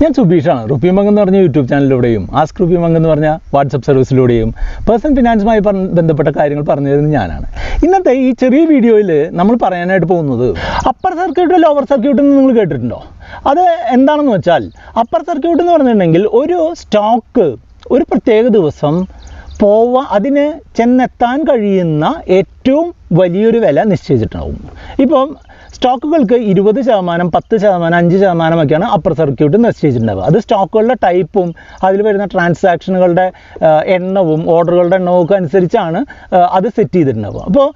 ഞാൻ സുബീഷാണ്. Rupee Munk എന്ന് പറഞ്ഞ യൂട്യൂബ് ചാനലിലൂടെയും ആസ്ക് റുപ്പി മങ്ക് എന്ന് പറഞ്ഞ വാട്സപ്പ് സർവീസിലൂടെയും പേഴ്സണൽ ഫിനാൻസുമായി ബന്ധപ്പെട്ട കാര്യങ്ങൾ പറഞ്ഞു തരുന്നത് ഞാനാണ്. ഇന്നത്തെ ഈ ചെറിയ വീഡിയോയിൽ നമ്മൾ പറയാനായിട്ട് പോകുന്നത് അപ്പർ സർക്യൂട്ട് ലോവർ സർക്യൂട്ട് എന്ന് നിങ്ങൾ കേട്ടിട്ടുണ്ടോ? അത് എന്താണെന്ന് വെച്ചാൽ അപ്പർ സർക്യൂട്ട് എന്ന് പറഞ്ഞിട്ടുണ്ടെങ്കിൽ ഒരു സ്റ്റോക്ക് ഒരു പ്രത്യേക ദിവസം അതിന് ചെന്നെത്താൻ കഴിയുന്ന ഏറ്റവും വലിയൊരു വില നിശ്ചയിച്ചിട്ടുണ്ടാവും. ഇപ്പം സ്റ്റോക്കുകൾക്ക് 20%, 10%, 5% ഒക്കെയാണ് അപ്പർ സർക്യൂട്ട് നിശ്ചയിച്ചിട്ടുണ്ടാവുക. അത് സ്റ്റോക്കുകളുടെ ടൈപ്പും അതിൽ വരുന്ന ട്രാൻസാക്ഷനുകളുടെ എണ്ണവും ഓർഡറുകളുടെ എണ്ണവും ഒക്കെ അനുസരിച്ചാണ് അത് സെറ്റ് ചെയ്തിട്ടുണ്ടാവുക. അപ്പോൾ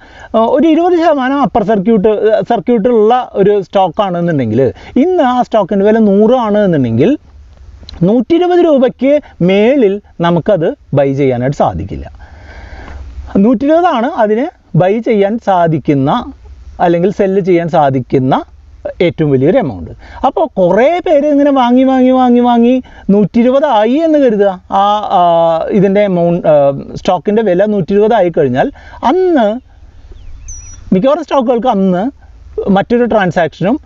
ഒരു 20% അപ്പർ സർക്യൂട്ടുള്ള ഒരു സ്റ്റോക്കാണെന്നുണ്ടെങ്കിൽ ഇന്ന് ആ സ്റ്റോക്കിൻ്റെ വില 100 ആണ് എന്നുണ്ടെങ്കിൽ 120 രൂപയ്ക്ക് മേളിൽ നമുക്കത് ബൈ ചെയ്യാനായിട്ട് സാധിക്കില്ല. 120 ആണ് അതിന് ബൈ ചെയ്യാൻ സാധിക്കുന്ന അല്ലെങ്കിൽ സെല്ല് ചെയ്യാൻ സാധിക്കുന്ന ഏറ്റവും വലിയൊരു എമൗണ്ട്. അപ്പോൾ കുറേ പേര് ഇങ്ങനെ വാങ്ങി 120 ആയി എന്ന് കരുതുക. ഇതിൻ്റെ സ്റ്റോക്കിൻ്റെ വില 120 ആയി കഴിഞ്ഞാൽ അന്ന് മിക്കവാറും സ്റ്റോക്കുകൾക്ക് അന്ന് മറ്റൊരു ട്രാൻസാക്ഷനും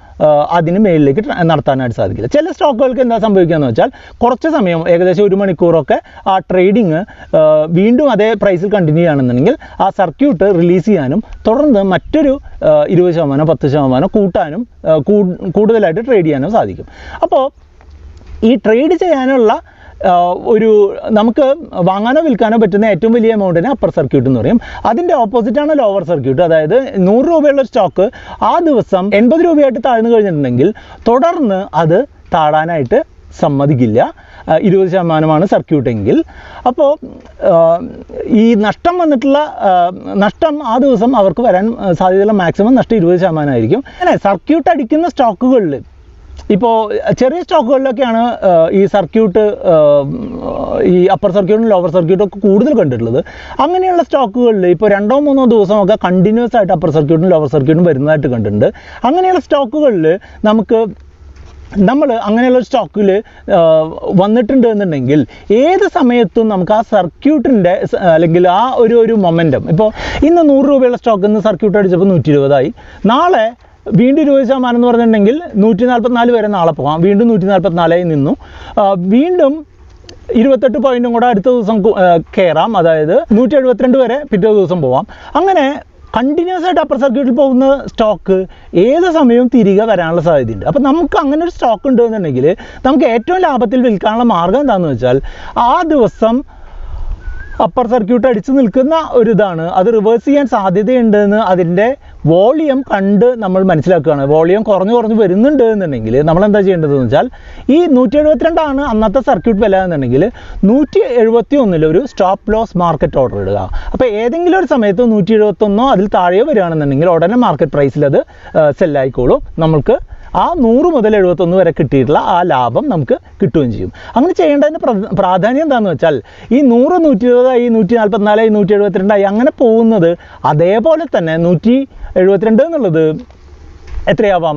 അതിന് മേളിലേക്ക് നടത്താനായിട്ട് സാധിക്കില്ല. ചില സ്റ്റോക്കുകൾക്ക് എന്താ സംഭവിക്കുകയെന്ന് വെച്ചാൽ കുറച്ച് സമയം ഏകദേശം 1 മണിക്കൂറൊക്കെ ആ ട്രേഡിങ് വീണ്ടും അതേ പ്രൈസിൽ കണ്ടിന്യൂ ചെയ്യുകയാണെന്നുണ്ടെങ്കിൽ ആ സർക്യൂട്ട് റിലീസ് ചെയ്യാനും തുടർന്ന് മറ്റൊരു 20%, 10% കൂട്ടാനും കൂടുതലായിട്ട് ട്രേഡ് ചെയ്യാനും സാധിക്കും. അപ്പോൾ ഈ ട്രേഡ് ചെയ്യാനുള്ള നമുക്ക് വാങ്ങാനോ വിൽക്കാനോ പറ്റുന്ന ഏറ്റവും വലിയ എമൗണ്ടിന് അപ്പർ സർക്യൂട്ട് എന്ന് പറയും. അതിൻ്റെ ഓപ്പോസിറ്റാണ് ലോവർ സർക്യൂട്ട്. അതായത് 100 രൂപയുള്ള സ്റ്റോക്ക് ആ ദിവസം 80 രൂപയായിട്ട് താഴ്ന്നു കഴിഞ്ഞിട്ടുണ്ടെങ്കിൽ തുടർന്ന് അത് താഴാനായിട്ട് സമ്മതിക്കില്ല. 20% സർക്യൂട്ടെങ്കിൽ. അപ്പോൾ ഈ നഷ്ടം ആ ദിവസം അവർക്ക് വരാൻ സാധ്യതയുള്ള മാക്സിമം നഷ്ടം 20% ആയിരിക്കും. അങ്ങനെ സർക്യൂട്ട് അടിക്കുന്ന സ്റ്റോക്കുകളിൽ ഇപ്പോൾ ചെറിയ സ്റ്റോക്കുകളിലൊക്കെയാണ് ഈ സർക്യൂട്ട് ഈ അപ്പർ സർക്യൂട്ടും ലോവർ സർക്യൂട്ടും ഒക്കെ കൂടുതൽ കണ്ടിട്ടുള്ളത്. അങ്ങനെയുള്ള സ്റ്റോക്കുകളിൽ ഇപ്പോൾ 2-3 ദിവസമൊക്കെ കണ്ടിന്യൂസ് ആയിട്ട് അപ്പർ സർക്യൂട്ടും ലോവർ സർക്യൂട്ടും വരുന്നതായിട്ട് കണ്ടിട്ടുണ്ട്. അങ്ങനെയുള്ള സ്റ്റോക്കുകളിൽ നമ്മൾ അങ്ങനെയുള്ള സ്റ്റോക്കിൽ വന്നിട്ടുണ്ട് എന്നുണ്ടെങ്കിൽ ഏത് സമയത്തും നമുക്ക് ആ സർക്യൂട്ടിൻ്റെ അല്ലെങ്കിൽ ആ ഒരു മൊമെൻറ്റം, ഇപ്പോൾ ഇന്ന് 100 രൂപയുള്ള സ്റ്റോക്കിൽ നിന്ന് സർക്യൂട്ട് അടിച്ചപ്പോൾ 120 ആയി, നാളെ വീണ്ടും 20% എന്ന് പറഞ്ഞിട്ടുണ്ടെങ്കിൽ 144 വരെ നാളെ പോകാം, വീണ്ടും 144 നിന്നു, വീണ്ടും 28 പോയിൻറ്റും കൂടെ അടുത്ത ദിവസം കയറാം, അതായത് 172 വരെ പിറ്റേ ദിവസം പോവാം. അങ്ങനെ കണ്ടിന്യൂസ് ആയിട്ട് അപ്പർ സർക്യൂട്ടിൽ പോകുന്ന സ്റ്റോക്ക് ഏത് സമയവും തിരികെ വരാനുള്ള സാധ്യതയുണ്ട്. അപ്പോൾ നമുക്ക് അങ്ങനെ ഒരു സ്റ്റോക്ക് ഉണ്ട് എന്നുണ്ടെങ്കിൽ നമുക്ക് ഏറ്റവും ലാഭത്തിൽ വിൽക്കാനുള്ള മാർഗ്ഗം എന്താണെന്ന് വെച്ചാൽ ആ ദിവസം അപ്പർ സർക്യൂട്ട് അടിച്ചു നിൽക്കുന്ന ഒരു ഇതാണ്, അത് റിവേഴ്സ് ചെയ്യാൻ സാധ്യതയുണ്ടെന്ന് അതിൻ്റെ വോളിയം കണ്ട് നമ്മൾ മനസ്സിലാക്കുകയാണ്. വോളിയം കുറഞ്ഞു വരുന്നുണ്ട് എന്നുണ്ടെങ്കിൽ നമ്മൾ എന്താ ചെയ്യേണ്ടതെന്ന് വെച്ചാൽ ഈ 172 ആണ് അന്നത്തെ സർക്യൂട്ട് വില എന്നുണ്ടെങ്കിൽ 171 ഒരു സ്റ്റോപ്പ് ലോസ് മാർക്കറ്റ് ഓർഡർ ഇടുക. അപ്പോൾ ഏതെങ്കിലും ഒരു സമയത്ത് 171 അതിൽ താഴെയോ വരികയാണെന്നുണ്ടെങ്കിൽ ഉടനെ മാർക്കറ്റ് പ്രൈസിൽ അത് സെല്ലായിക്കോളും. നമുക്ക് ആ 100 മുതൽ 71 വരെ കിട്ടിയിട്ടുള്ള ആ ലാഭം നമുക്ക് കിട്ടുകയും ചെയ്യും. അങ്ങനെ ചെയ്യേണ്ടതിന് പ്രാധാന്യം എന്താണെന്ന് വെച്ചാൽ ഈ 100 120 ആയി, 144 172 ആയി അങ്ങനെ പോകുന്നത് അതേപോലെ തന്നെ 172 എന്നുള്ളത് എത്രയാവാം,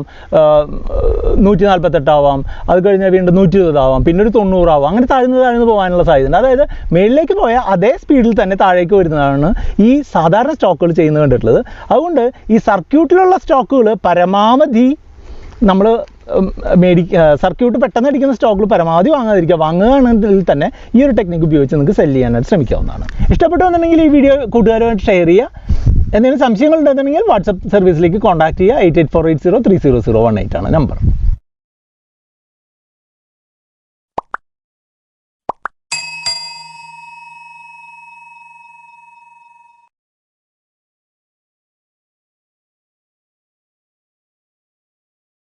148 ആവാം, അത് കഴിഞ്ഞാൽ വീണ്ടും 120 ആവാം, പിന്നെ ഒരു 90 ആവാം, അങ്ങനെ താഴ്ന്നു പോകാനുള്ള സാധ്യതയുണ്ട്. അതായത് മേളിലേക്ക് പോയാൽ അതേ സ്പീഡിൽ തന്നെ താഴേക്ക് വരുന്നതാണ് ഈ സാധാരണ സ്റ്റോക്കുകൾ ചെയ്യുന്നത് കണ്ടിട്ടുള്ളത്. അതുകൊണ്ട് ഈ സർക്യൂട്ടിലുള്ള സ്റ്റോക്കുകൾ പരമാവധി നമ്മൾ സർക്യൂട്ട് പെട്ടെന്ന് അടിക്കുന്ന സ്റ്റോക്കുകൾ പരമാവധി വാങ്ങുകയാണെങ്കിൽ തന്നെ ഈ ഒരു ടെക്നിക്ക് ഉപയോഗിച്ച് നിങ്ങൾക്ക് സെല് ചെയ്യാനായിട്ട് ശ്രമിക്കാവുന്നതാണ്. ഇഷ്ടപ്പെട്ടു എന്നുണ്ടെങ്കിൽ ഈ വീഡിയോ കൂട്ടുകാരുമായിട്ട് ഷെയർ ചെയ്യുക. എന്തെങ്കിലും സംശയങ്ങൾ ഉണ്ടെന്നുണ്ടെങ്കിൽ വാട്സപ്പ് സർവീസിലേക്ക് കോൺടാക്ട് ചെയ്യുക. 8848030018 ആണ് നമ്പർ.